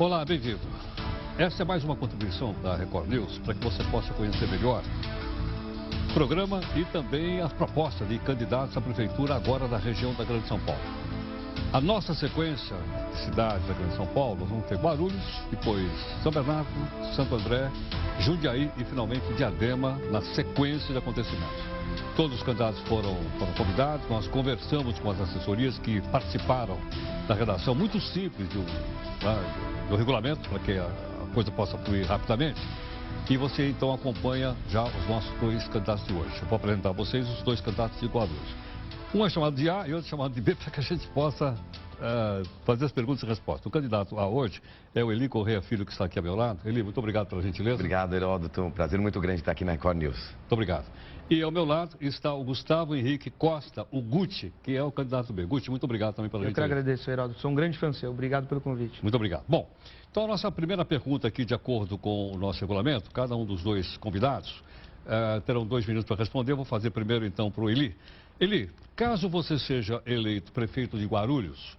Olá, bem-vindo. Esta é mais uma contribuição da Record News para que você possa conhecer melhor o programa e também as propostas de candidatos à prefeitura agora da região da Grande São Paulo. A nossa sequência de cidades da Grande São Paulo, nós vamos ter Guarulhos, depois São Bernardo, Santo André, Jundiaí e finalmente Diadema na sequência de acontecimentos. Todos os candidatos foram convidados, nós conversamos com as assessorias que participaram da redação muito simples do regulamento, para que a coisa possa fluir rapidamente. E você então acompanha já os nossos dois candidatos de hoje. Eu vou apresentar a vocês os dois candidatos de Guarulhos. Um é chamado de A e outro é chamado de B, para que a gente possa fazer as perguntas e respostas. O candidato A hoje é o Eli Correia Filho, que está aqui ao meu lado. Eli, muito obrigado pela gentileza. Obrigado, Heródoto. Um prazer muito grande estar aqui na Record News. Muito obrigado. E ao meu lado está o Gustavo Henrique Costa, o Guti, que é o candidato B. Guti, muito obrigado também pela gentileza. Eu que agradeço, Heródoto. Sou um grande fã seu. Obrigado pelo convite. Muito obrigado. Bom, então a nossa primeira pergunta aqui, de acordo com o nosso regulamento, cada um dos dois convidados terão 2 minutos para responder. Eu vou fazer primeiro então para o Eli. Eli, caso você seja eleito prefeito de Guarulhos,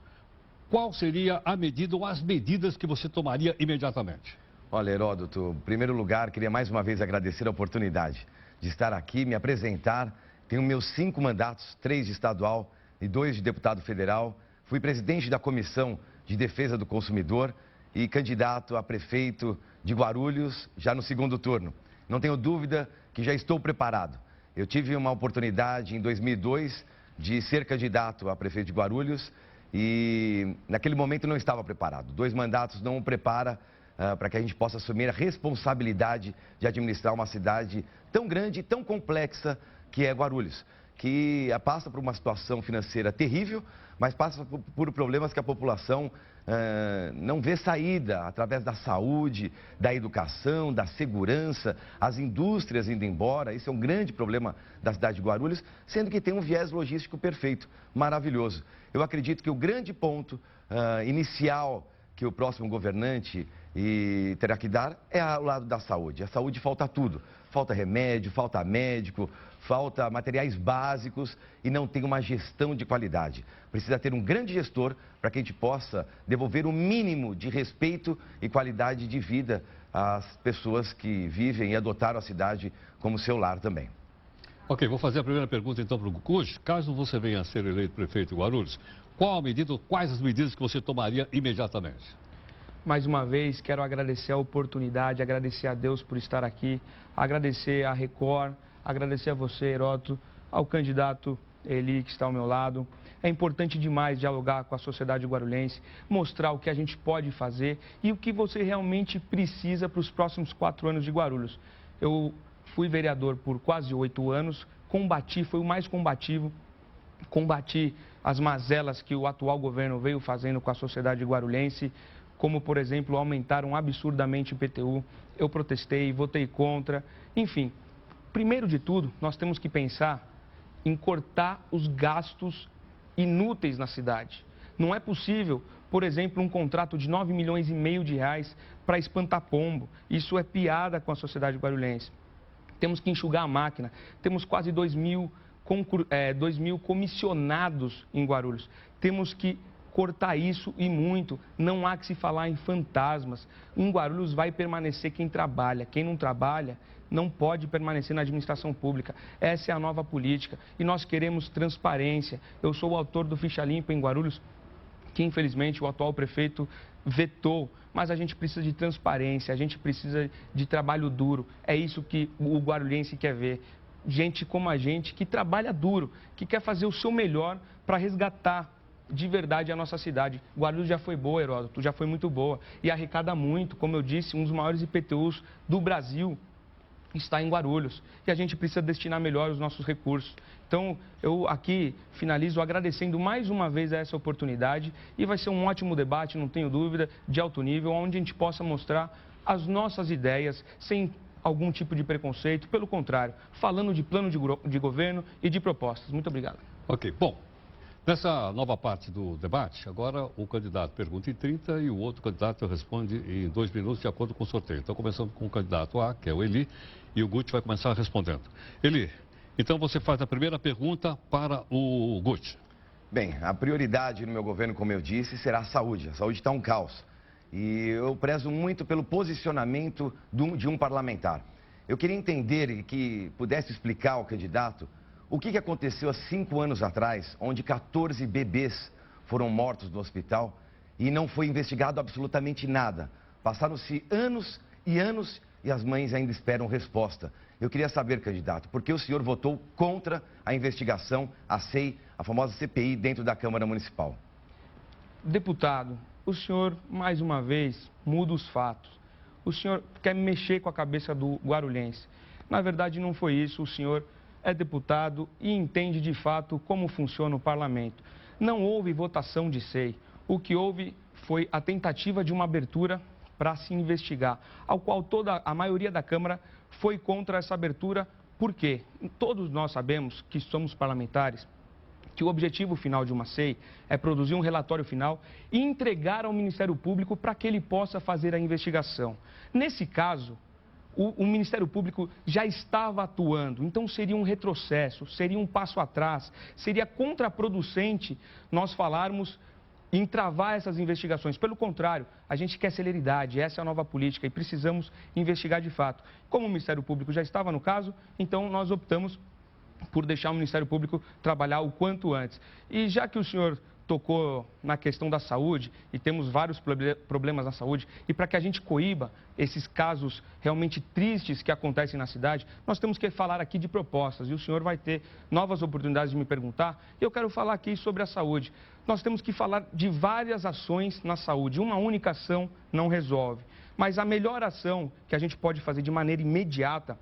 qual seria a medida ou as medidas que você tomaria imediatamente? Olha, Heródoto, em primeiro lugar, queria mais uma vez agradecer a oportunidade de estar aqui, me apresentar. Tenho meus 5 mandatos, 3 de estadual e 2 de deputado federal. Fui presidente da Comissão de Defesa do Consumidor e candidato a prefeito de Guarulhos já no segundo turno. Não tenho dúvida que já estou preparado. Eu tive uma oportunidade em 2002 de ser candidato a prefeito de Guarulhos e naquele momento não estava preparado. 2 mandatos não o prepara para que a gente possa assumir a responsabilidade de administrar uma cidade tão grande e tão complexa que é Guarulhos, que passa por uma situação financeira terrível, mas passa por problemas que a população não vê saída através da saúde, da educação, da segurança, as indústrias indo embora. Isso é um grande problema da cidade de Guarulhos, sendo que tem um viés logístico perfeito, maravilhoso. Eu acredito que o grande ponto inicial que o próximo governante terá que dar é ao lado da saúde. A saúde falta tudo. Falta remédio, falta médico, falta materiais básicos e não tem uma gestão de qualidade. Precisa ter um grande gestor para que a gente possa devolver o mínimo de respeito e qualidade de vida às pessoas que vivem e adotaram a cidade como seu lar também. Ok, vou fazer a primeira pergunta então para o Guti. Caso você venha a ser eleito prefeito de Guarulhos, quais as medidas que você tomaria imediatamente? Mais uma vez, quero agradecer a oportunidade, agradecer a Deus por estar aqui, agradecer a Record, agradecer a você, Heródoto, ao candidato Eli, que está ao meu lado. É importante demais dialogar com a sociedade guarulhense, mostrar o que a gente pode fazer e o que você realmente precisa para os próximos 4 anos de Guarulhos. Eu fui vereador por quase 8 anos, fui o mais combativo, combati as mazelas que o atual governo veio fazendo com a sociedade guarulhense, como, por exemplo, aumentaram absurdamente o IPTU. Eu protestei, votei contra. Enfim, primeiro de tudo, nós temos que pensar em cortar os gastos inúteis na cidade. Não é possível, por exemplo, um contrato de 9,5 milhões de reais para espantar pombo. Isso é piada com a sociedade guarulhense. Temos que enxugar a máquina. Temos quase 2 mil comissionados em Guarulhos. Temos que cortar isso e muito. Não há que se falar em fantasmas. Em Guarulhos vai permanecer quem trabalha. Quem não trabalha não pode permanecer na administração pública. Essa é a nova política e nós queremos transparência. Eu sou o autor do Ficha Limpa em Guarulhos, que infelizmente o atual prefeito vetou, mas a gente precisa de transparência, a gente precisa de trabalho duro. É isso que o guarulhense quer ver. Gente como a gente que trabalha duro, que quer fazer o seu melhor para resgatar de verdade a nossa cidade. Guarulhos já foi boa, Heródoto, já foi muito boa e arrecada muito, como eu disse, um dos maiores IPTUs do Brasil está em Guarulhos e a gente precisa destinar melhor os nossos recursos. Então, eu aqui finalizo agradecendo mais uma vez a essa oportunidade e vai ser um ótimo debate, não tenho dúvida, de alto nível, onde a gente possa mostrar as nossas ideias sem algum tipo de preconceito, pelo contrário, falando de plano de governo e de propostas. Muito obrigado. Ok, bom. Nessa nova parte do debate, agora o candidato pergunta em 30 e o outro candidato responde em 2 minutos, de acordo com o sorteio. Então, começando com o candidato A, que é o Eli, e o Guti vai começar respondendo. Eli, então você faz a primeira pergunta para o Guti. Bem, a prioridade no meu governo, como eu disse, será a saúde. A saúde está um caos. e eu prezo muito pelo posicionamento de um parlamentar. Eu queria entender e que pudesse explicar ao candidato o que aconteceu há 5 anos atrás, onde 14 bebês foram mortos no hospital e não foi investigado absolutamente nada. Passaram-se anos e anos e as mães ainda esperam resposta. Eu queria saber, candidato, por que o senhor votou contra a investigação, a SEI, a famosa CPI, dentro da Câmara Municipal? Deputado, o senhor, mais uma vez, muda os fatos. O senhor quer mexer com a cabeça do guarulhense. Na verdade, não foi isso. O senhor é deputado e entende de fato como funciona o parlamento. Não houve votação de SEI. O que houve foi a tentativa de uma abertura para se investigar, ao qual toda a maioria da Câmara foi contra essa abertura. Por quê? Todos nós sabemos que somos parlamentares, que o objetivo final de uma SEI é produzir um relatório final e entregar ao Ministério Público para que ele possa fazer a investigação. Nesse caso, o Ministério Público já estava atuando, então seria um retrocesso, seria um passo atrás, seria contraproducente nós falarmos em travar essas investigações. Pelo contrário, a gente quer celeridade, essa é a nova política e precisamos investigar de fato. Como o Ministério Público já estava no caso, então nós optamos por deixar o Ministério Público trabalhar o quanto antes. E já que o senhor tocou na questão da saúde, e temos vários problemas na saúde, e para que a gente coíba esses casos realmente tristes que acontecem na cidade, nós temos que falar aqui de propostas, e o senhor vai ter novas oportunidades de me perguntar, e eu quero falar aqui sobre a saúde. Nós temos que falar de várias ações na saúde, uma única ação não resolve, mas a melhor ação que a gente pode fazer de maneira imediata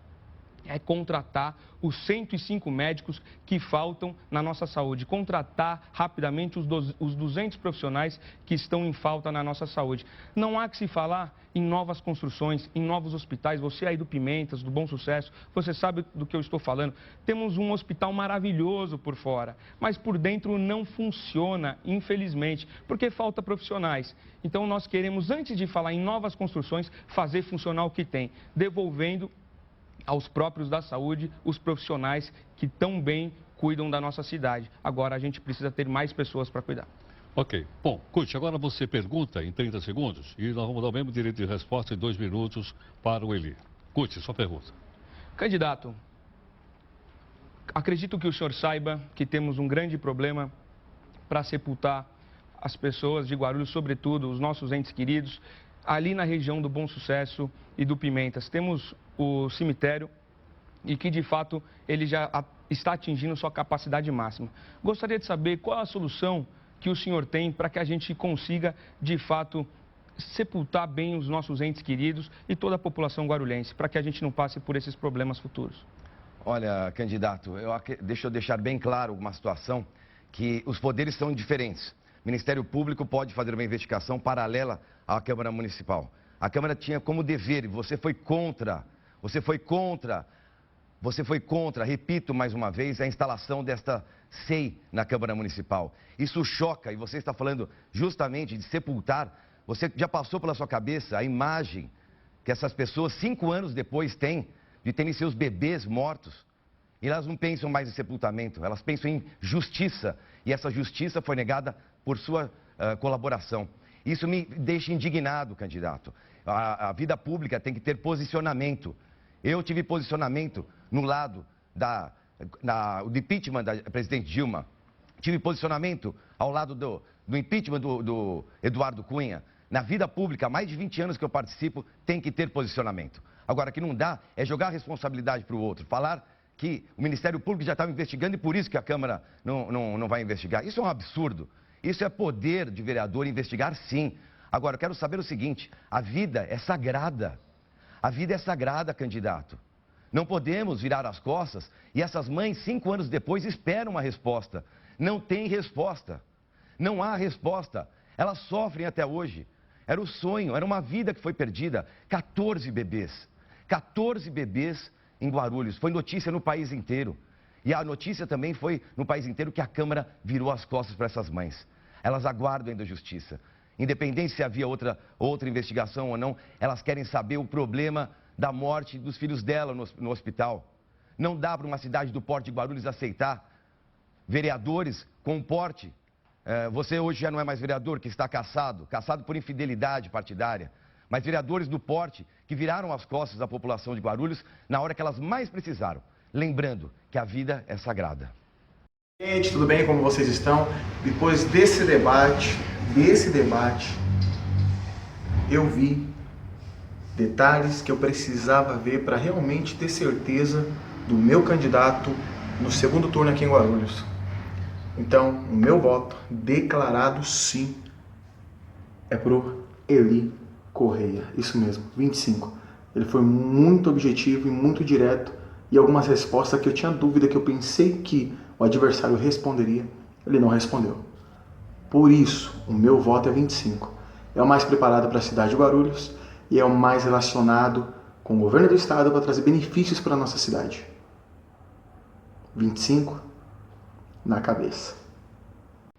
é contratar os 105 médicos que faltam na nossa saúde, contratar rapidamente os 200 profissionais que estão em falta na nossa saúde. Não há que se falar em novas construções, em novos hospitais. Você aí do Pimentas, do Bom Sucesso, você sabe do que eu estou falando. Temos um hospital maravilhoso por fora, mas por dentro não funciona, infelizmente, porque falta profissionais. Então nós queremos, antes de falar em novas construções, fazer funcionar o que tem, devolvendo aos próprios da saúde, os profissionais que tão bem cuidam da nossa cidade. Agora a gente precisa ter mais pessoas para cuidar. Ok. Bom, Curte, agora você pergunta em 30 segundos e nós vamos dar o mesmo direito de resposta em 2 minutos para o Eli. Curte, sua pergunta. Candidato, acredito que o senhor saiba que temos um grande problema para sepultar as pessoas de Guarulhos, sobretudo os nossos entes queridos, ali na região do Bom Sucesso e do Pimentas. Temos o cemitério e que, de fato, ele já está atingindo sua capacidade máxima. Gostaria de saber qual a solução que o senhor tem para que a gente consiga, de fato, sepultar bem os nossos entes queridos e toda a população guarulhense, para que a gente não passe por esses problemas futuros. Olha, candidato, deixa eu deixar bem claro uma situação que os poderes são diferentes. O Ministério Público pode fazer uma investigação paralela à Câmara Municipal. A Câmara tinha como dever, e você foi contra, repito mais uma vez, a instalação desta SEI na Câmara Municipal. Isso choca, e você está falando justamente de sepultar. Você já passou pela sua cabeça a imagem que essas pessoas, 5 anos depois, têm de terem seus bebês mortos? E elas não pensam mais em sepultamento, elas pensam em justiça. E essa justiça foi negada por sua colaboração. Isso me deixa indignado, candidato. A vida pública tem que ter posicionamento. Eu tive posicionamento no lado do impeachment da presidente Dilma. Tive posicionamento ao lado do impeachment do Eduardo Cunha. Na vida pública, há mais de 20 anos que eu participo, tem que ter posicionamento. Agora, o que não dá é jogar a responsabilidade para o outro, falar que o Ministério Público já estava investigando e por isso que a Câmara não vai investigar. Isso é um absurdo. Isso é poder de vereador investigar, sim. Agora, eu quero saber o seguinte, a vida é sagrada. A vida é sagrada, candidato. Não podemos virar as costas e essas mães, 5 anos depois, esperam uma resposta. Não tem resposta. Não há resposta. Elas sofrem até hoje. Era o sonho, era uma vida que foi perdida. 14 bebês. 14 bebês em Guarulhos. Foi notícia no país inteiro. E a notícia também foi no país inteiro que a Câmara virou as costas para essas mães. Elas aguardam ainda a justiça. Independente se havia outra investigação ou não, elas querem saber o problema da morte dos filhos dela no hospital. Não dá para uma cidade do porte de Guarulhos aceitar vereadores com porte Você hoje já não é mais vereador, que está caçado por infidelidade partidária. Mas vereadores do porte que viraram as costas da população de Guarulhos na hora que elas mais precisaram. Lembrando que a vida é sagrada. Gente, tudo bem? Como vocês estão? Depois desse debate, eu vi detalhes que eu precisava ver para realmente ter certeza do meu candidato no segundo turno aqui em Guarulhos. Então, o meu voto declarado sim é pro Eli Correia. Isso mesmo, 25. Ele foi muito objetivo e muito direto, e algumas respostas que eu tinha dúvida, que eu pensei que o adversário responderia, ele não respondeu. Por isso, o meu voto é 25. É o mais preparado para a cidade de Guarulhos e é o mais relacionado com o governo do estado para trazer benefícios para a nossa cidade. 25 na cabeça.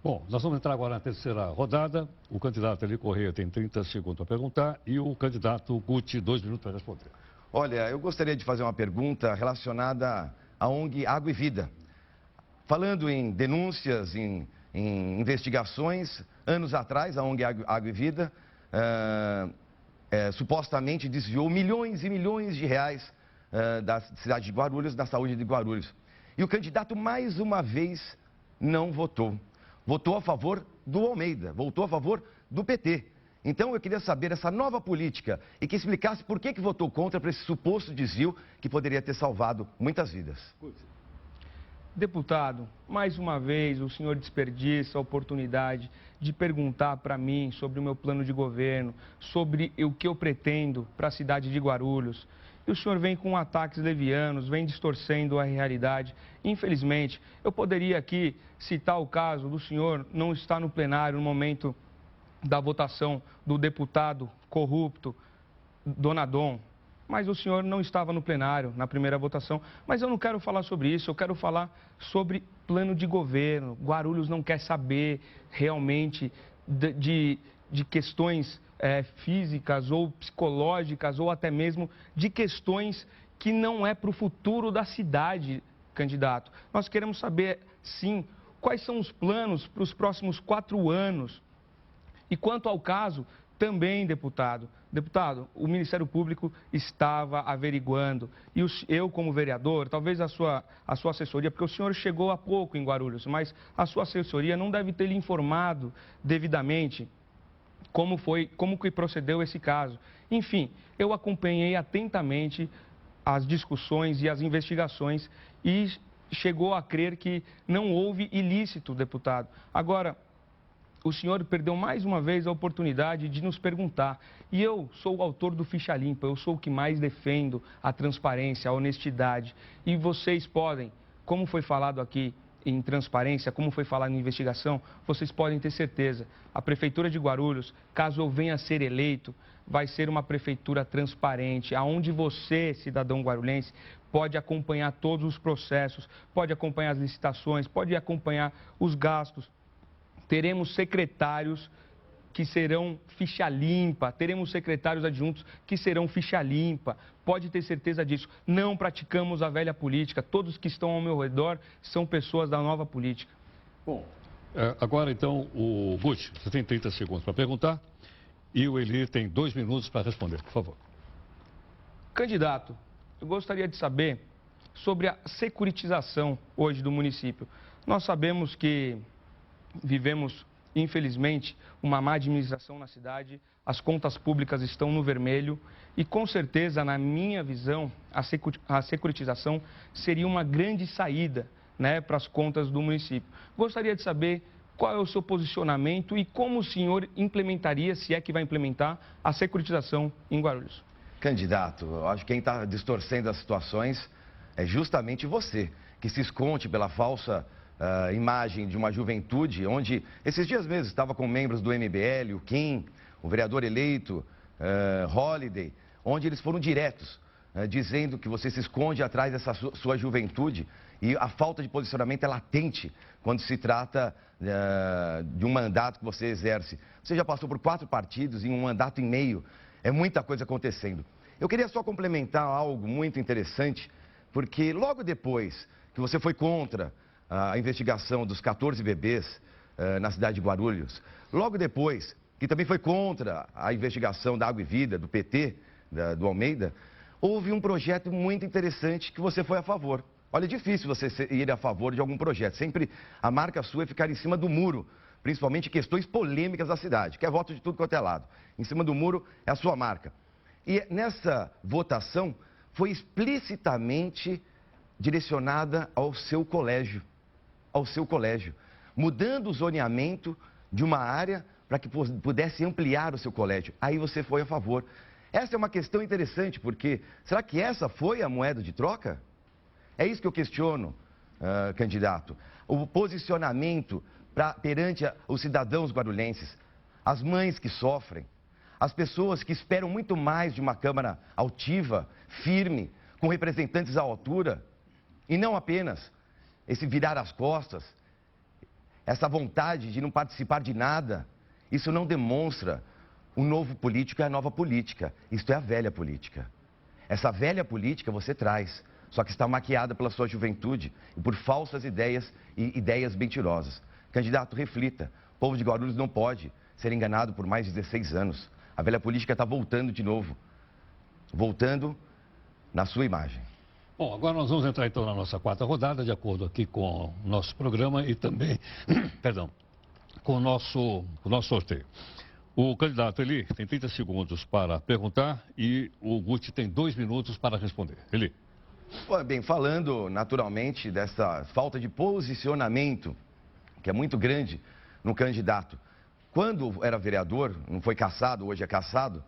Bom, nós vamos entrar agora na terceira rodada. O candidato Eli Correia tem 30 segundos para perguntar e o candidato Guti, 2 minutos para responder. Olha, eu gostaria de fazer uma pergunta relacionada à ONG Água e Vida. Falando em denúncias, em investigações, anos atrás, a ONG Água e Vida supostamente desviou milhões e milhões de reais da cidade de Guarulhos, da saúde de Guarulhos. E o candidato, mais uma vez, não votou. Votou a favor do Almeida, votou a favor do PT. Então eu queria saber essa nova política e que explicasse por que votou contra para esse suposto desvio que poderia ter salvado muitas vidas. Deputado, mais uma vez o senhor desperdiça a oportunidade de perguntar para mim sobre o meu plano de governo, sobre o que eu pretendo para a cidade de Guarulhos. E o senhor vem com ataques levianos, vem distorcendo a realidade. Infelizmente, eu poderia aqui citar o caso do senhor não estar no plenário no momento da votação do deputado corrupto Donadon, mas o senhor não estava no plenário na primeira votação. Mas eu não quero falar sobre isso, eu quero falar sobre plano de governo. Guarulhos não quer saber realmente de questões físicas ou psicológicas ou até mesmo de questões que não é para o futuro da cidade, candidato. Nós queremos saber, sim, quais são os planos para os próximos 4 anos. E quanto ao caso, também, deputado, o Ministério Público estava averiguando. E eu, como vereador, talvez a sua assessoria, porque o senhor chegou há pouco em Guarulhos, mas a sua assessoria não deve ter lhe informado devidamente como que procedeu esse caso. Enfim, eu acompanhei atentamente as discussões e as investigações e chegou a crer que não houve ilícito, deputado. Agora, o senhor perdeu mais uma vez a oportunidade de nos perguntar. E eu sou o autor do Ficha Limpa, eu sou o que mais defendo a transparência, a honestidade. E vocês podem, como foi falado aqui em transparência, como foi falado em investigação, vocês podem ter certeza. A Prefeitura de Guarulhos, caso eu venha a ser eleito, vai ser uma prefeitura transparente, onde você, cidadão guarulhense, pode acompanhar todos os processos, pode acompanhar as licitações, pode acompanhar os gastos. Teremos secretários que serão ficha limpa, teremos secretários adjuntos que serão ficha limpa. Pode ter certeza disso. Não praticamos a velha política. Todos que estão ao meu redor são pessoas da nova política. Bom, agora então o Guti, você tem 30 segundos para perguntar e o Eli tem 2 minutos para responder, por favor. Candidato, eu gostaria de saber sobre a securitização hoje do município. Nós sabemos que vivemos, infelizmente, uma má administração na cidade, as contas públicas estão no vermelho e, com certeza, na minha visão, a securitização seria uma grande saída, né, para as contas do município. Gostaria de saber qual é o seu posicionamento e como o senhor implementaria, se é que vai implementar, a securitização em Guarulhos. Candidato, eu acho que quem está distorcendo as situações é justamente você, que se esconde pela falsa imagem de uma juventude, onde esses dias mesmo estava com membros do MBL, o Kim, o vereador eleito, Holliday, onde eles foram diretos, dizendo que você se esconde atrás dessa sua juventude e a falta de posicionamento é latente quando se trata de um mandato que você exerce. Você já passou por 4 partidos em um mandato e meio, é muita coisa acontecendo. Eu queria só complementar algo muito interessante, porque logo depois que você foi contra a investigação dos 14 bebês na cidade de Guarulhos. Logo depois, que também foi contra a investigação da Água e Vida, do PT, do Almeida, houve um projeto muito interessante que você foi a favor. Olha, é difícil você ir a favor de algum projeto. Sempre a marca sua é ficar em cima do muro, principalmente questões polêmicas da cidade, que é voto de tudo quanto é lado. Em cima do muro é a sua marca. E nessa votação foi explicitamente direcionada ao seu colégio, mudando o zoneamento de uma área para que pudesse ampliar o seu colégio. Aí você foi a favor. Essa é uma questão interessante, porque será que essa foi a moeda de troca? É isso que eu questiono, candidato. O posicionamento perante os cidadãos guarulhenses, as mães que sofrem, as pessoas que esperam muito mais de uma Câmara altiva, firme, com representantes à altura, e não apenas esse virar as costas, essa vontade de não participar de nada. Isso não demonstra o novo político e a nova política. Isto é a velha política. Essa velha política você traz, só que está maquiada pela sua juventude e por falsas ideias e ideias mentirosas. Candidato, reflita. O povo de Guarulhos não pode ser enganado por mais de 16 anos. A velha política está voltando de novo. Voltando na sua imagem. Bom, agora nós vamos entrar então na nossa quarta rodada, de acordo aqui com o nosso programa e também, perdão, com o nosso sorteio. O candidato Eli tem 30 segundos para perguntar e o Guti tem 2 minutos para responder. Eli. Bem, falando naturalmente dessa falta de posicionamento, que é muito grande no candidato. Quando era vereador, não foi cassado, hoje é cassado,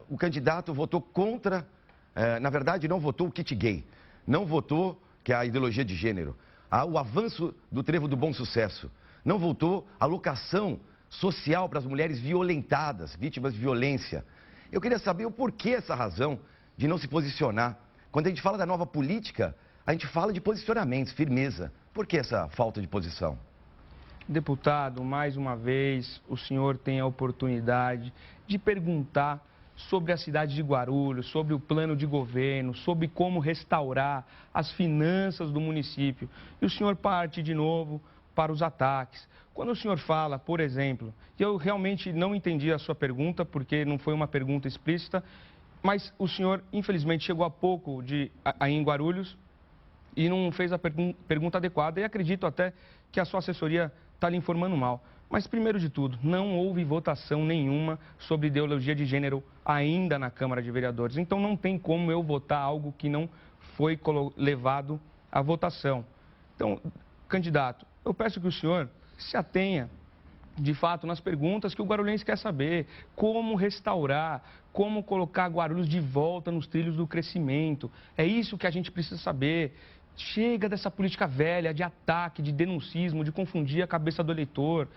o candidato votou contra, na verdade não votou o kit gay, não votou, que é a ideologia de gênero, o avanço do trevo do bom sucesso, não votou a alocação social para as mulheres violentadas, vítimas de violência. Eu queria saber o porquê essa razão de não se posicionar. Quando a gente fala da nova política, a gente fala de posicionamentos, firmeza. Por que essa falta de posição? Deputado, mais uma vez, o senhor tem a oportunidade de perguntar sobre a cidade de Guarulhos, sobre o plano de governo, sobre como restaurar as finanças do município. E o senhor parte de novo para os ataques. Quando o senhor fala, por exemplo, que eu realmente não entendi a sua pergunta, porque não foi uma pergunta explícita, mas o senhor, infelizmente, chegou há pouco aí em Guarulhos e não fez a pergunta adequada, e acredito até que a sua assessoria está lhe informando mal. Mas, primeiro de tudo, não houve votação nenhuma sobre ideologia de gênero ainda na Câmara de Vereadores. Então, não tem como eu votar algo que não foi levado à votação. Então, candidato, eu peço que o senhor se atenha, de fato, nas perguntas que o guarulhense quer saber. Como restaurar, como colocar Guarulhos de volta nos trilhos do crescimento. É isso que a gente precisa saber. Chega dessa política velha de ataque, de denuncismo, de confundir a cabeça do eleitor.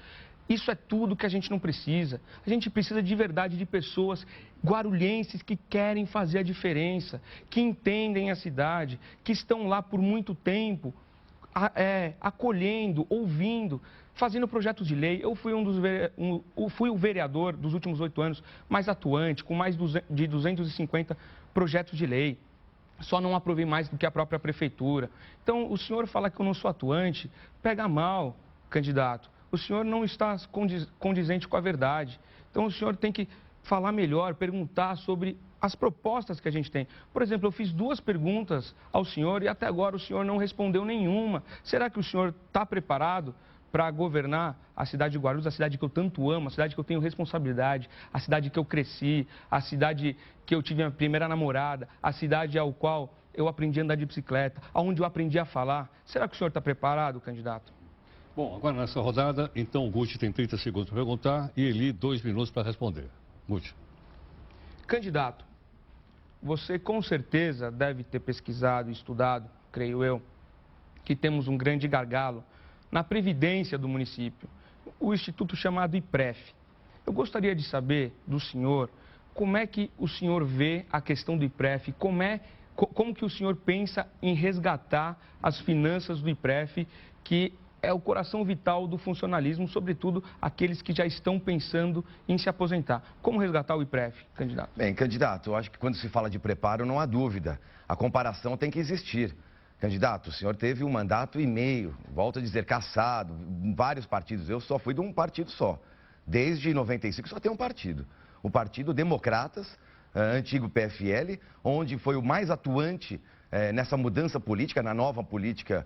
Isso é tudo que a gente não precisa. A gente precisa de verdade de pessoas guarulhenses que querem fazer a diferença, que entendem a cidade, que estão lá por muito tempo, acolhendo, ouvindo, fazendo projetos de lei. Eu fui o vereador dos últimos 8 anos mais atuante, com mais de 250 projetos de lei. Só não aprovei mais do que a própria prefeitura. Então, o senhor fala que eu não sou atuante, pega mal, candidato. O senhor não está condizente com a verdade. Então, o senhor tem que falar melhor, perguntar sobre as propostas que a gente tem. Por exemplo, eu fiz 2 perguntas ao senhor e até agora o senhor não respondeu nenhuma. Será que o senhor está preparado para governar a cidade de Guarulhos, a cidade que eu tanto amo, a cidade que eu tenho responsabilidade, a cidade que eu cresci, a cidade que eu tive a minha primeira namorada, a cidade ao qual eu aprendi a andar de bicicleta, aonde eu aprendi a falar? Será que o senhor está preparado, candidato? Bom, agora nessa rodada, então o Guti tem 30 segundos para perguntar e Eli 2 minutos para responder. Guti. Candidato, você com certeza deve ter pesquisado e estudado, creio eu, que temos um grande gargalo na Previdência do município, o instituto chamado IPREF. Eu gostaria de saber do senhor como é que o senhor vê a questão do IPREF, como que o senhor pensa em resgatar as finanças do IPREF, que é o coração vital do funcionalismo, sobretudo aqueles que já estão pensando em se aposentar. Como resgatar o IPREF, candidato? Bem, candidato, eu acho que quando se fala de preparo não há dúvida. A comparação tem que existir. Candidato, o senhor teve 1,5 mandatos, volto a dizer, cassado, vários partidos. Eu só fui de um partido só. Desde 95 só tem um partido. O Partido Democratas, antigo PFL, onde foi o mais atuante nessa mudança política, na nova política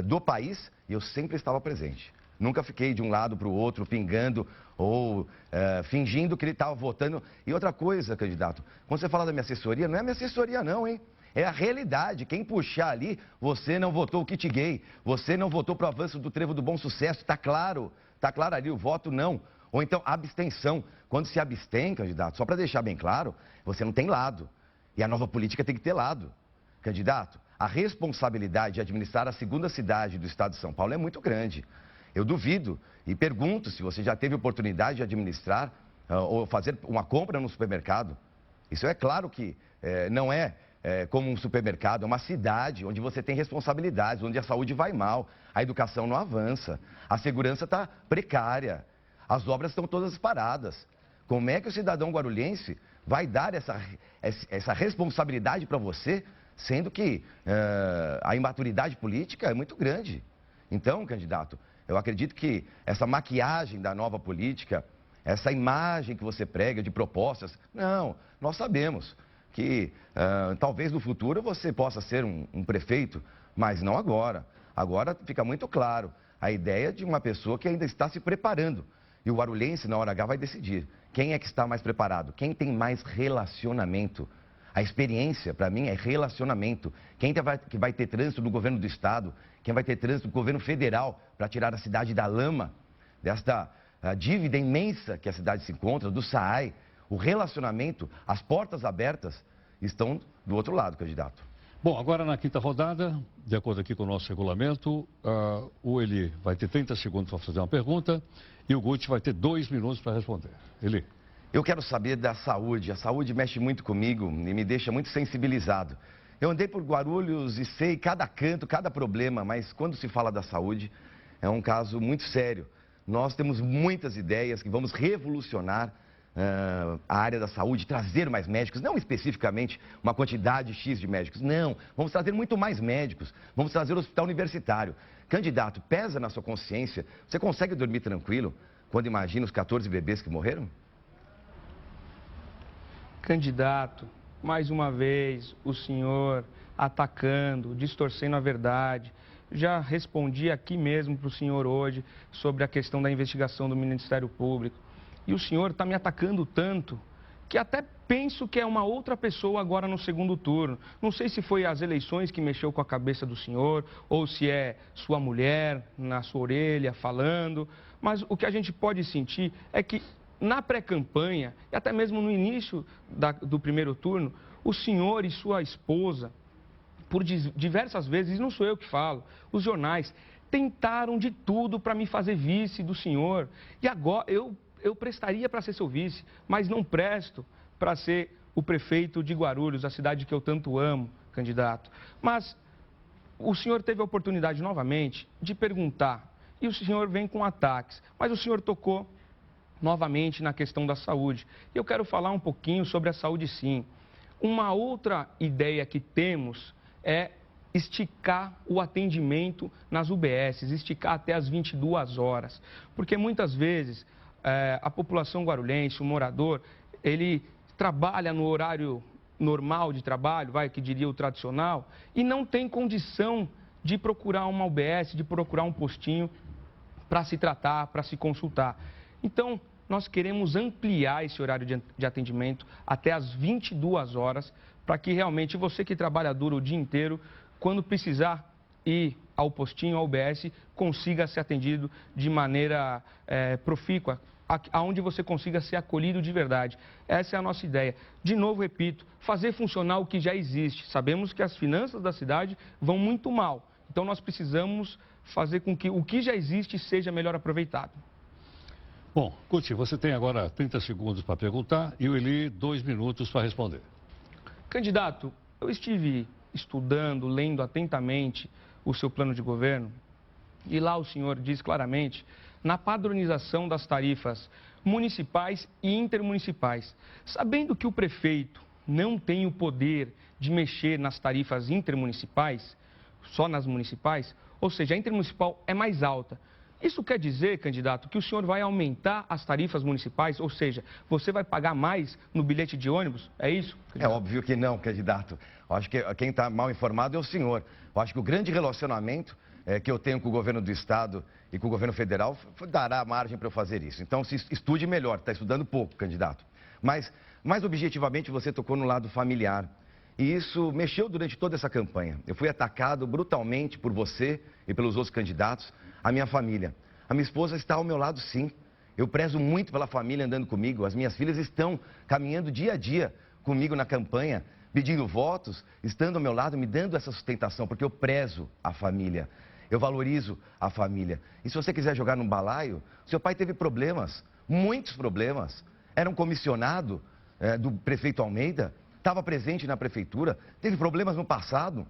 do país, e eu sempre estava presente. Nunca fiquei de um lado para o outro, pingando ou fingindo que ele estava votando. E outra coisa, candidato, quando você fala da minha assessoria, não é minha assessoria não, hein? É a realidade. Quem puxar ali, você não votou o kit gay, você não votou para o avanço do Trevo do Bom Sucesso, está claro ali o voto não. Ou então abstenção. Quando se abstém, candidato, só para deixar bem claro, você não tem lado. E a nova política tem que ter lado. Candidato, a responsabilidade de administrar a segunda cidade do estado de São Paulo é muito grande. Eu duvido e pergunto se você já teve oportunidade de administrar ou fazer uma compra no supermercado. Isso é claro que não é como um supermercado, é uma cidade onde você tem responsabilidades, onde a saúde vai mal, a educação não avança, a segurança está precária, as obras estão todas paradas. Como é que o cidadão guarulhense vai dar essa responsabilidade para você, sendo que a imaturidade política é muito grande? Então, candidato, eu acredito que essa maquiagem da nova política, essa imagem que você prega de propostas, não, nós sabemos que talvez no futuro você possa ser um prefeito, mas não agora. Agora fica muito claro a ideia de uma pessoa que ainda está se preparando. E o guarulhense, na hora H, vai decidir quem é que está mais preparado, quem tem mais relacionamento. A experiência, para mim, é relacionamento. Quem que vai ter trânsito no governo do estado, quem vai ter trânsito no governo federal para tirar a cidade da lama, desta dívida imensa que a cidade se encontra, do SAAI. O relacionamento, as portas abertas estão do outro lado, candidato. Bom, agora na quinta rodada, de acordo aqui com o nosso regulamento, o Eli vai ter 30 segundos para fazer uma pergunta e o Guti vai ter 2 minutos para responder. Eli. Eu quero saber da saúde. A saúde mexe muito comigo e me deixa muito sensibilizado. Eu andei por Guarulhos e sei cada canto, cada problema, mas quando se fala da saúde, é um caso muito sério. Nós temos muitas ideias que vamos revolucionar a área da saúde, trazer mais médicos, não especificamente uma quantidade X de médicos, não, vamos trazer muito mais médicos, vamos trazer o hospital universitário. Candidato, pesa na sua consciência, você consegue dormir tranquilo quando imagina os 14 bebês que morreram? Candidato, mais uma vez, o senhor atacando, distorcendo a verdade. Já respondi aqui mesmo para o senhor hoje sobre a questão da investigação do Ministério Público. E o senhor está me atacando tanto que até penso que é uma outra pessoa agora no segundo turno. Não sei se foi as eleições que mexeu com a cabeça do senhor ou se é sua mulher na sua orelha falando. Mas o que a gente pode sentir é que na pré-campanha e até mesmo no início do primeiro turno, o senhor e sua esposa, por diversas vezes, não sou eu que falo, os jornais tentaram de tudo para me fazer vice do senhor. E agora eu prestaria para ser seu vice, mas não presto para ser o prefeito de Guarulhos, a cidade que eu tanto amo, candidato. Mas o senhor teve a oportunidade novamente de perguntar, e o senhor vem com ataques, mas o senhor tocou novamente na questão da saúde. Eu quero falar um pouquinho sobre a saúde, sim. Uma outra ideia que temos é esticar o atendimento nas UBSs, esticar até as 22 horas, porque muitas vezes a população guarulhense, o morador, ele trabalha no horário normal de trabalho, que diria o tradicional, e não tem condição de procurar uma UBS, de procurar um postinho para se tratar, para se consultar. Então, nós queremos ampliar esse horário de atendimento até as 22 horas, para que realmente você que trabalha duro o dia inteiro, quando precisar ir ao postinho, ao UBS, consiga ser atendido de maneira profícua, aonde você consiga ser acolhido de verdade. Essa é a nossa ideia. De novo, repito, fazer funcionar o que já existe. Sabemos que as finanças da cidade vão muito mal, então nós precisamos fazer com que o que já existe seja melhor aproveitado. Bom, Guti, você tem agora 30 segundos para perguntar e o Eli 2 minutos para responder. Candidato, eu estive estudando, lendo atentamente o seu plano de governo e lá o senhor diz claramente na padronização das tarifas municipais e intermunicipais. Sabendo que o prefeito não tem o poder de mexer nas tarifas intermunicipais, só nas municipais, ou seja, a intermunicipal é mais alta. Isso quer dizer, candidato, que o senhor vai aumentar as tarifas municipais, ou seja, você vai pagar mais no bilhete de ônibus? É isso? É óbvio que não, candidato. Eu acho que quem está mal informado é o senhor. Eu acho que o grande relacionamento que eu tenho com o governo do estado e com o governo federal dará margem para eu fazer isso. Então, se estude melhor, está estudando pouco, candidato. Mas, mais objetivamente, você tocou no lado familiar. E isso mexeu durante toda essa campanha. Eu fui atacado brutalmente por você e pelos outros candidatos, a minha família. A minha esposa está ao meu lado, sim. Eu prezo muito pela família andando comigo. As minhas filhas estão caminhando dia a dia comigo na campanha, pedindo votos, estando ao meu lado, me dando essa sustentação, porque eu prezo a família. Eu valorizo a família. E se você quiser jogar num balaio, seu pai teve problemas, muitos problemas. Era um comissionado do prefeito Almeida, estava presente na prefeitura, teve problemas no passado,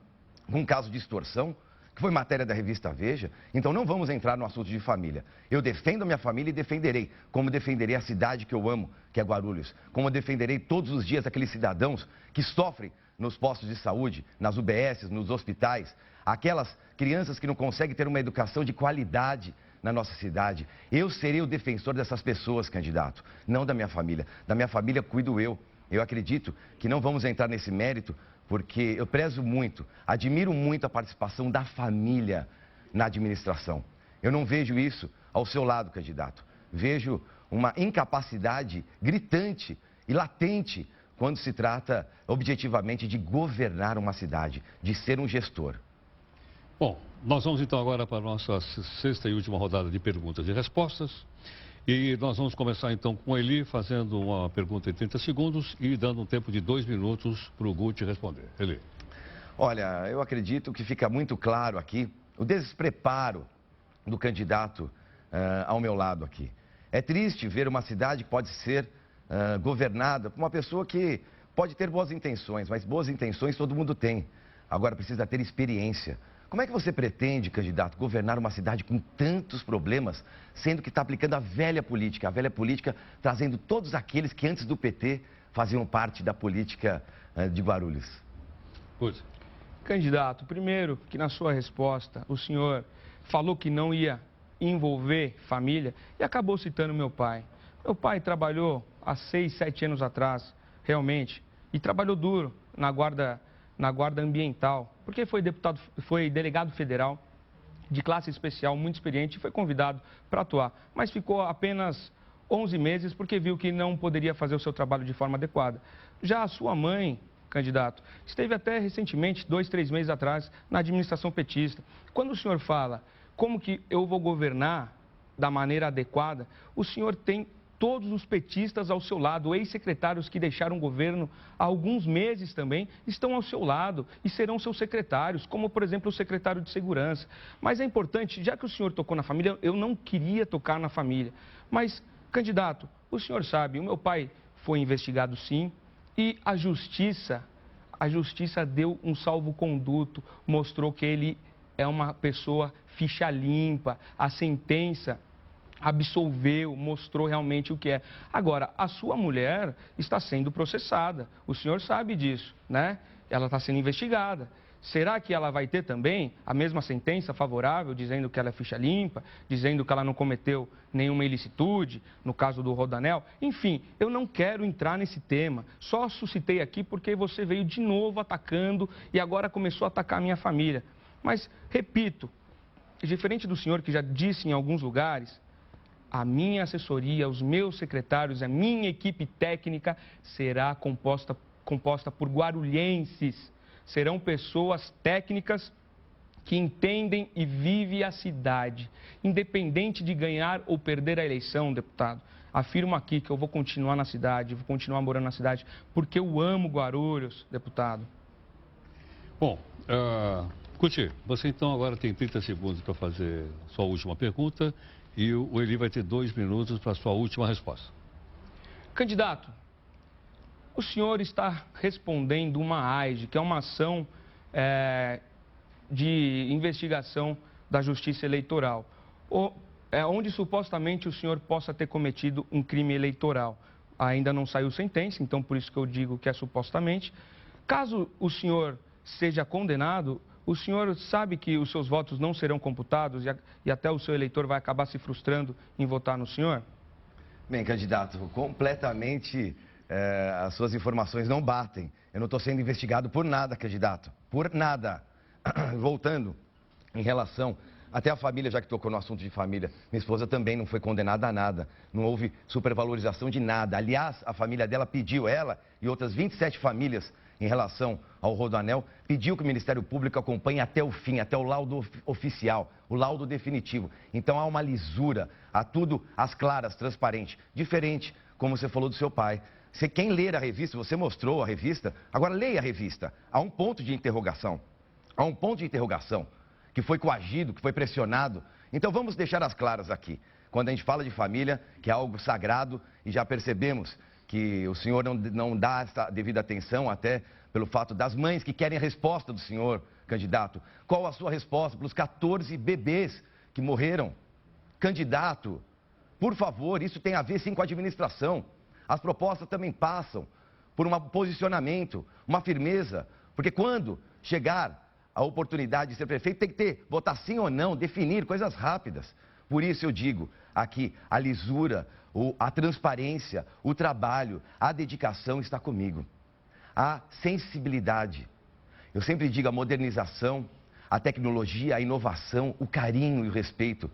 com um caso de extorsão, que foi matéria da revista Veja. Então não vamos entrar no assunto de família. Eu defendo a minha família e defenderei, como defenderei a cidade que eu amo, que é Guarulhos. Como eu defenderei todos os dias aqueles cidadãos que sofrem nos postos de saúde, nas UBSs, nos hospitais, aquelas crianças que não conseguem ter uma educação de qualidade na nossa cidade. Eu serei o defensor dessas pessoas, candidato, não da minha família. Da minha família cuido eu. Eu acredito que não vamos entrar nesse mérito, porque eu prezo muito, admiro muito a participação da família na administração. Eu não vejo isso ao seu lado, candidato. Vejo uma incapacidade gritante e latente quando se trata objetivamente de governar uma cidade, de ser um gestor. Bom, nós vamos então agora para a nossa sexta e última rodada de perguntas e respostas. E nós vamos começar então com Eli fazendo uma pergunta em 30 segundos e dando um tempo de 2 minutos para o Guti responder. Eli. Olha, eu acredito que fica muito claro aqui o despreparo do candidato ao meu lado aqui. É triste ver uma cidade que pode ser governada por uma pessoa que pode ter boas intenções, mas boas intenções todo mundo tem. Agora precisa ter experiência. Como é que você pretende, candidato, governar uma cidade com tantos problemas, sendo que está aplicando a velha política trazendo todos aqueles que antes do PT faziam parte da política de Guarulhos? Pois. Candidato, primeiro que na sua resposta o senhor falou que não ia envolver família e acabou citando meu pai. Meu pai trabalhou há 6, 7 anos atrás, realmente, e trabalhou duro na guarda ambiental, porque foi delegado federal de classe especial, muito experiente, e foi convidado para atuar, mas ficou apenas 11 meses porque viu que não poderia fazer o seu trabalho de forma adequada. Já a sua mãe, candidato, esteve até recentemente, 2, 3 meses atrás, na administração petista. Quando o senhor fala como que eu vou governar da maneira adequada, o senhor tem todos os petistas ao seu lado, ex-secretários que deixaram o governo há alguns meses também, estão ao seu lado e serão seus secretários, como, por exemplo, o secretário de Segurança. Mas é importante, já que o senhor tocou na família, eu não queria tocar na família. Mas, candidato, o senhor sabe, o meu pai foi investigado sim, e a justiça deu um salvo-conduto, mostrou que ele é uma pessoa ficha limpa, a sentença absolveu, mostrou realmente o que é. Agora, a sua mulher está sendo processada, o senhor sabe disso, né? Ela está sendo investigada. Será que ela vai ter também a mesma sentença favorável, dizendo que ela é ficha limpa, dizendo que ela não cometeu nenhuma ilicitude, no caso do Rodanel? Enfim, eu não quero entrar nesse tema, só suscitei aqui porque você veio de novo atacando e agora começou a atacar a minha família. Mas, repito, diferente do senhor que já disse em alguns lugares, a minha assessoria, os meus secretários, a minha equipe técnica será composta por guarulhenses. Serão pessoas técnicas que entendem e vivem a cidade. Independente de ganhar ou perder a eleição, deputado, afirmo aqui que eu vou continuar na cidade, vou continuar morando na cidade, porque eu amo Guarulhos, deputado. Bom, Guti, você então agora tem 30 segundos para fazer sua última pergunta. E o Eli vai ter 2 minutos para a sua última resposta. Candidato, o senhor está respondendo uma AIGE, que é uma ação de investigação da Justiça Eleitoral, onde supostamente o senhor possa ter cometido um crime eleitoral. Ainda não saiu sentença, então por isso que eu digo que é supostamente. Caso o senhor seja condenado, o senhor sabe que os seus votos não serão computados e até o seu eleitor vai acabar se frustrando em votar no senhor? Bem, candidato, completamente as suas informações não batem. Eu não estou sendo investigado por nada, candidato, por nada. Voltando, em relação até a família, já que tocou no assunto de família, minha esposa também não foi condenada a nada, não houve supervalorização de nada. Aliás, a família dela pediu, ela e outras 27 famílias, em relação ao Rodoanel, pediu que o Ministério Público acompanhe até o fim, até o laudo oficial, o laudo definitivo. Então há uma lisura, há tudo às claras, transparente, diferente, como você falou do seu pai. Quem ler a revista, você mostrou a revista, agora leia a revista. Há um ponto de interrogação, há um ponto de interrogação, que foi coagido, que foi pressionado. Então vamos deixar as claras aqui. Quando a gente fala de família, que é algo sagrado, e já percebemos que o senhor não dá essa devida atenção, até pelo fato das mães que querem a resposta do senhor, candidato. Qual a sua resposta para os 14 bebês que morreram? Candidato, por favor, isso tem a ver sim com a administração. As propostas também passam por um posicionamento, uma firmeza, porque quando chegar a oportunidade de ser prefeito, tem que ter, votar sim ou não, definir coisas rápidas. Por isso eu digo aqui, a lisura, a transparência, o trabalho, a dedicação está comigo. A sensibilidade. Eu sempre digo a modernização, a tecnologia, a inovação, o carinho e o respeito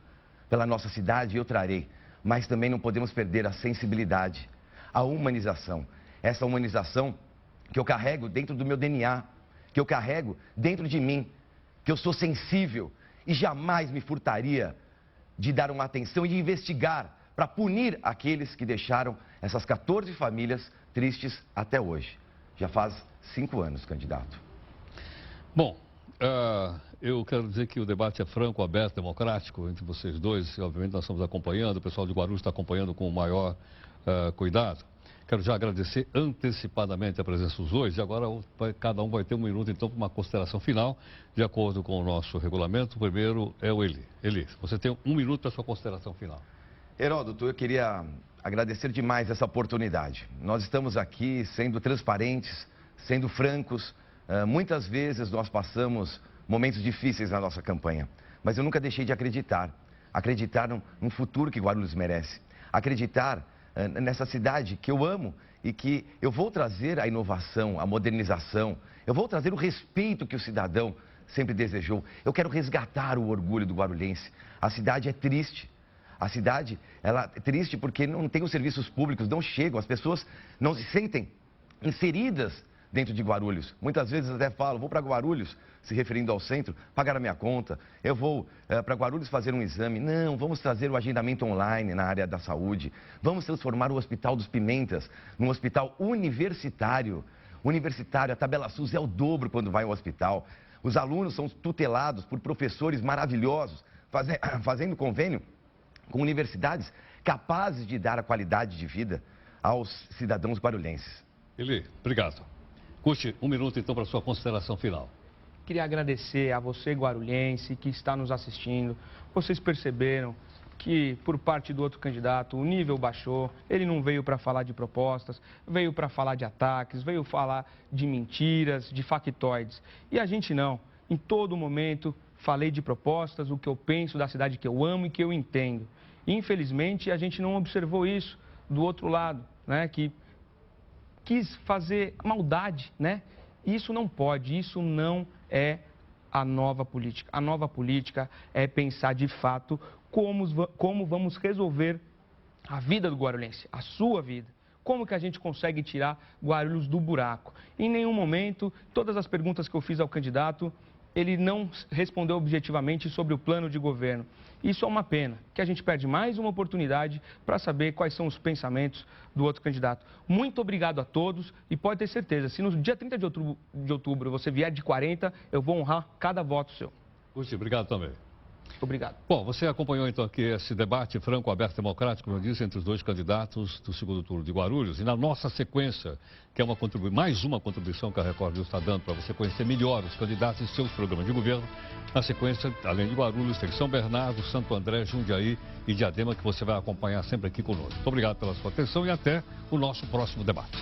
pela nossa cidade eu trarei. Mas também não podemos perder a sensibilidade, a humanização. Essa humanização que eu carrego dentro do meu DNA, que eu carrego dentro de mim, que eu sou sensível e jamais me furtaria de dar uma atenção e de investigar para punir aqueles que deixaram essas 14 famílias tristes até hoje. Já faz 5 anos, candidato. Bom, eu quero dizer que o debate é franco, aberto, democrático entre vocês dois. E, obviamente, nós estamos acompanhando, o pessoal de Guarulhos está acompanhando com o maior cuidado. Quero já agradecer antecipadamente a presença dos dois e agora cada um vai ter 1 minuto, então, para uma consideração final, de acordo com o nosso regulamento. O primeiro é o Eli. Eli, você tem 1 minuto para a sua consideração final. Heródoto, eu queria agradecer demais essa oportunidade. Nós estamos aqui sendo transparentes, sendo francos. Muitas vezes nós passamos momentos difíceis na nossa campanha, mas eu nunca deixei de acreditar. Acreditar num futuro que Guarulhos merece. Acreditar nessa cidade que eu amo e que eu vou trazer a inovação, a modernização, eu vou trazer o respeito que o cidadão sempre desejou. Eu quero resgatar o orgulho do guarulhense. A cidade é triste. A cidade, ela é triste porque não tem os serviços públicos, não chegam, as pessoas não se sentem inseridas dentro de Guarulhos. Muitas vezes até falo, vou para Guarulhos, se referindo ao centro, pagar a minha conta, eu vou para Guarulhos fazer um exame. Não, vamos trazer o agendamento online na área da saúde, vamos transformar o Hospital dos Pimentas num hospital universitário. Universitário, a tabela SUS é o dobro quando vai ao hospital. Os alunos são tutelados por professores maravilhosos, fazendo convênio com universidades capazes de dar a qualidade de vida aos cidadãos guarulhenses. Eli, obrigado. Curte 1 minuto, então, para a sua consideração final. Queria agradecer a você, guarulhense, que está nos assistindo. Vocês perceberam que, por parte do outro candidato, o nível baixou. Ele não veio para falar de propostas, veio para falar de ataques, veio falar de mentiras, de factoides. E a gente não. Em todo momento, falei de propostas, o que eu penso da cidade que eu amo e que eu entendo. Infelizmente, a gente não observou isso do outro lado, né? Que quis fazer maldade, né? Isso não pode, isso não é a nova política. A nova política é pensar de fato como vamos resolver a vida do guarulhense, a sua vida. Como que a gente consegue tirar Guarulhos do buraco? Em nenhum momento, todas as perguntas que eu fiz ao candidato, ele não respondeu objetivamente sobre o plano de governo. Isso é uma pena, que a gente perde mais uma oportunidade para saber quais são os pensamentos do outro candidato. Muito obrigado a todos e pode ter certeza, se no dia 30 de outubro você vier de 40, eu vou honrar cada voto seu. Curti, obrigado também. Obrigado. Bom, você acompanhou então aqui esse debate franco, aberto e democrático, como eu disse, entre os dois candidatos do segundo turno de Guarulhos. E na nossa sequência, que é mais uma contribuição que a Record News está dando para você conhecer melhor os candidatos e seus programas de governo. Na sequência, além de Guarulhos, tem São Bernardo, Santo André, Jundiaí e Diadema, que você vai acompanhar sempre aqui conosco. Muito obrigado pela sua atenção e até o nosso próximo debate.